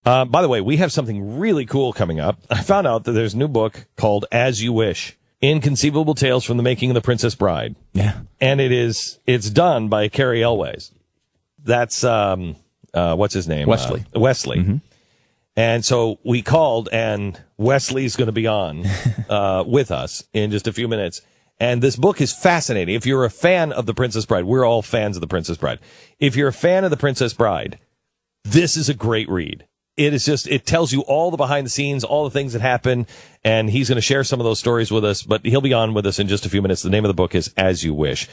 By the way, we have something really cool coming up. I found out that there's a new book called As You Wish, Inconceivable Tales from the Making of the Princess Bride. Yeah. And it's done by Cary Elwes. That's, what's his name? Wesley. Wesley. Mm-hmm. And so we called, and Wesley's going to be on with us in just a few minutes. And this book is fascinating. If you're a fan of The Princess Bride, we're all fans of The Princess Bride. If you're a fan of The Princess Bride, this is a great read. It tells you all the behind the scenes, all the things that happen, and he's going to share some of those stories with us, but he'll be on with us in just a few minutes. The name of the book is As You Wish.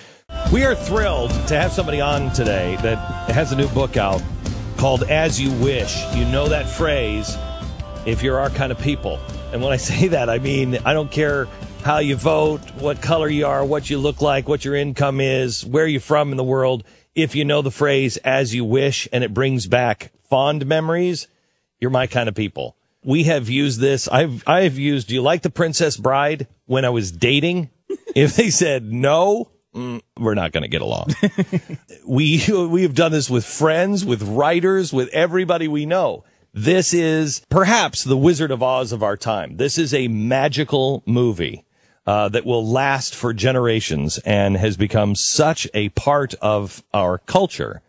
We are thrilled to have somebody on today that has a new book out called As You Wish. You know that phrase, if you're our kind of people. And when I say that, I mean, I don't care how you vote, what color you are, what you look like, what your income is, where you're from in the world. If you know the phrase As You Wish and it brings back fond memories, you're my kind of people. We have used this. I've used, do you like The Princess Bride when I was dating? If they said no, we're not going to get along. We have done this with friends, with writers, with everybody we know. This is perhaps the Wizard of Oz of our time. This is a magical movie that will last for generations and has become such a part of our culture.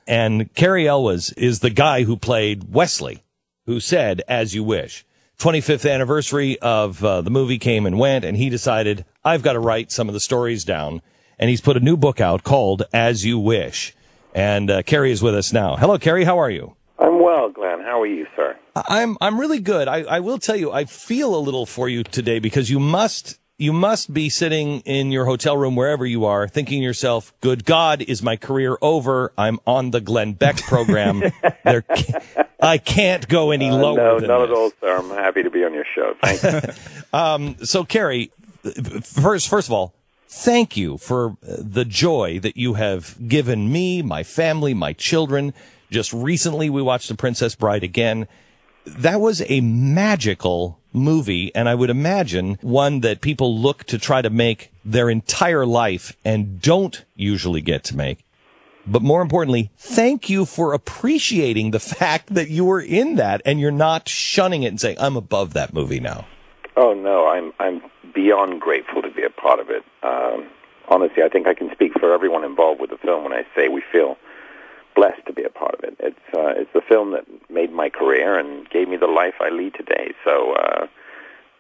And Cary Elwes is the guy who played Wesley, who said, As You Wish. 25th anniversary of the movie came and went, and he decided, I've got to write some of the stories down. And he's put a new book out called As You Wish. And Cary is with us now. Hello, Cary. How are you? I'm well, Glenn. How are you, sir? I'm really good. I will tell you, I feel a little for you today because you must be sitting in your hotel room, wherever you are, thinking to yourself, good God, is my career over? I'm on the Glenn Beck program. I can't go any lower no, than not this. at all, sir. I'm happy to be on your show. Thank you. So, Cary, first of all, thank you for the joy that you have given me, my family, my children. Just recently, we watched The Princess Bride again. That was a magical movie, and I would imagine one that people look to try to make their entire life and don't usually get to make. But more importantly, thank you for appreciating the fact that you were in that and you're not shunning it and saying, I'm above that movie now. Oh, no, I'm beyond grateful to be a part of it. Honestly, I think I can speak for everyone involved with the film when I say we feel blessed to be a part of it. It's the film that made my career and gave me the life I lead today. So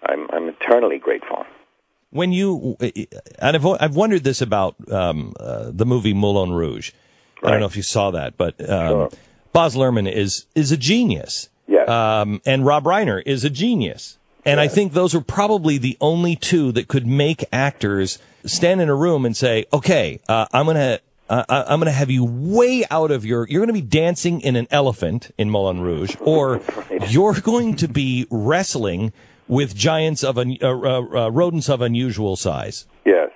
I'm eternally grateful. When you, and I've wondered this about the movie Moulin Rouge. Right. I don't know if you saw that, but Sure. Baz Luhrmann is a genius. Yes. And Rob Reiner is a genius. And yes. I think those are probably the only two that could make actors stand in a room and say, okay, I'm going to have you way out of you're going to be dancing in an elephant in Moulin Rouge, or you're going to be wrestling with giants of rodents of unusual size. Yes.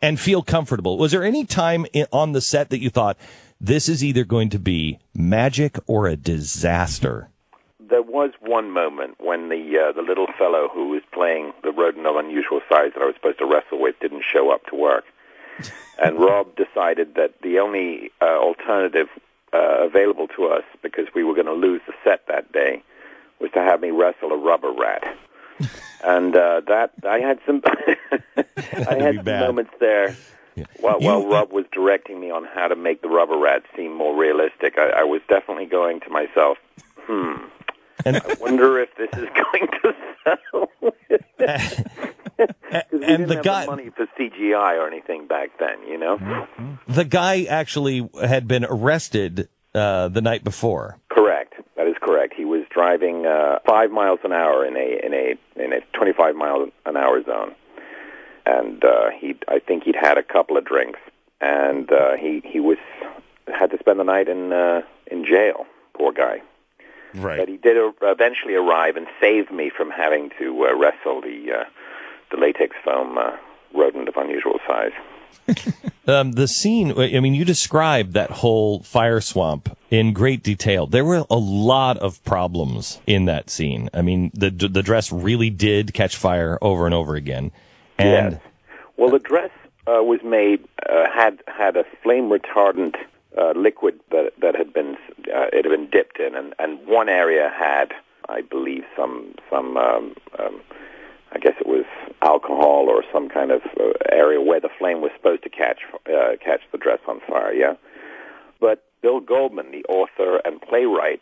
And feel comfortable. Was there any time on the set that you thought, this is either going to be magic or a disaster? There was one moment when the little fellow who was playing the rodent of unusual size that I was supposed to wrestle with didn't show up to work. And Rob decided that the only alternative available to us, because we were going to lose the set that day, was to have me wrestle a rubber rat. And that I had some I had some moments there while Rob was directing me on how to make the rubber rat seem more realistic. I was definitely going to myself, and I wonder if this is going to sell. Because we didn't have the money for CGI or anything back then, you know? The guy actually had been arrested the night before. Correct. That is correct. He was driving 5 miles an hour in a 25 mile an hour zone, and I think he'd had a couple of drinks, and he had to spend the night in jail. Poor guy. Right. But he did eventually arrive and save me from having to wrestle the latex foam rodent of unusual size. The scene, I mean, you described that whole fire swamp in great detail. There were a lot of problems in that scene. I mean, the dress really did catch fire over and over again. And yes. Well, the dress was made, had a flame retardant liquid that had been it had been dipped in, and one area had, I believe, some I guess it was alcohol or some kind of area where the flame was supposed to catch the dress on fire. Yeah, but Bill Goldman, the author and playwright,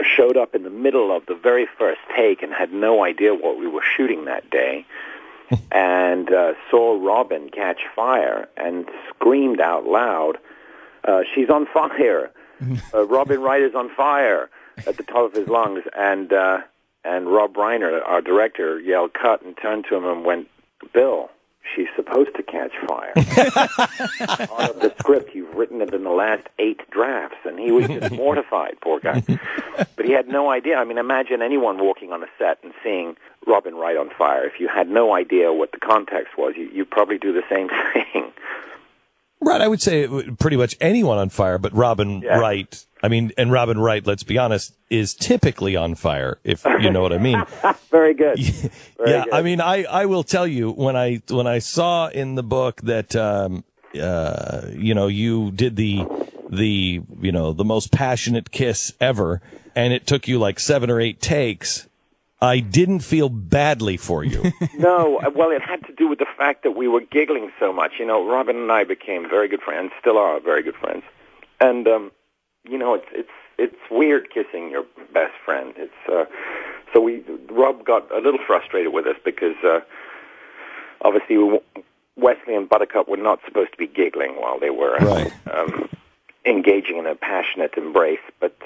showed up in the middle of the very first take and had no idea what we were shooting that day, and saw Robin catch fire and screamed out loud, "She's on fire! Robin Wright is on fire!" at the top of his lungs, and Rob Reiner, our director, yelled "cut" and turned to him and went, "Bill, she's supposed to catch fire." Part of the script, you've written it in the last 8 drafts, and he was just mortified, poor guy. But he had no idea. I mean, imagine anyone walking on a set and seeing Robin Wright on fire. If you had no idea what the context was, you'd probably do the same thing. Right, I would say pretty much anyone on fire, but Robin Wright, I mean, and Robin Wright, let's be honest, is typically on fire, if you know what I mean. Very good. Very yeah, good. I mean, I will tell you, when I saw in the book that, you did the most passionate kiss ever, and it took you like 7 or 8 takes, I didn't feel badly for you. No, well, it had to do with the fact that we were giggling so much. You know, Robin and I became very good friends, still are very good friends. And, it's weird kissing your best friend. Rob got a little frustrated with us because, obviously, Wesley and Buttercup were not supposed to be giggling while they were engaging in a passionate embrace, but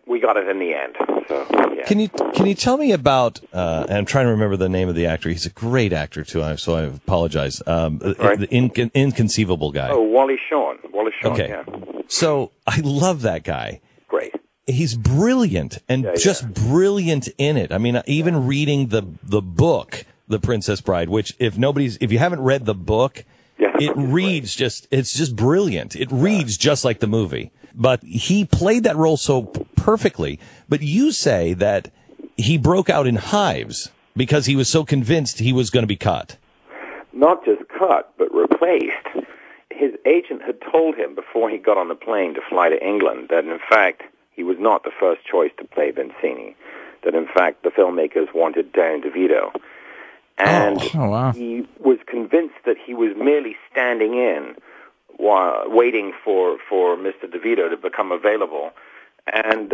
we got it in the end. So, yeah. Can you tell me about? And I'm trying to remember the name of the actor. He's a great actor too. So I apologize. The inconceivable guy. Oh, Wally Shawn. Okay. Yeah. So I love that guy. Great. He's brilliant and brilliant in it. I mean, even reading the book, The Princess Bride, which if you haven't read the book, it reads it's just brilliant. It reads just like the movie. But he played that role so perfectly. But you say that he broke out in hives because he was so convinced he was going to be cut. Not just cut, but replaced. His agent had told him before he got on the plane to fly to England that, in fact, he was not the first choice to play Vizzini. That, in fact, the filmmakers wanted Danny DeVito. And he was convinced that he was merely standing in while waiting for Mr. DeVito to become available. And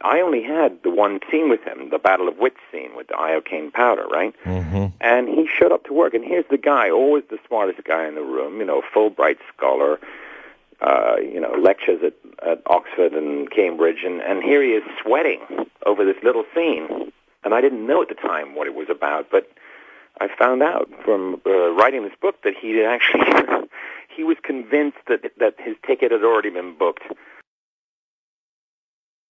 I only had the one scene with him, the Battle of Wits scene with the iocane powder, right? Mm-hmm. And he showed up to work, and here's the guy, always the smartest guy in the room, Fulbright scholar, lectures at Oxford and Cambridge, and here he is sweating over this little scene. And I didn't know at the time what it was about, but I found out from writing this book that he was convinced that his ticket had already been booked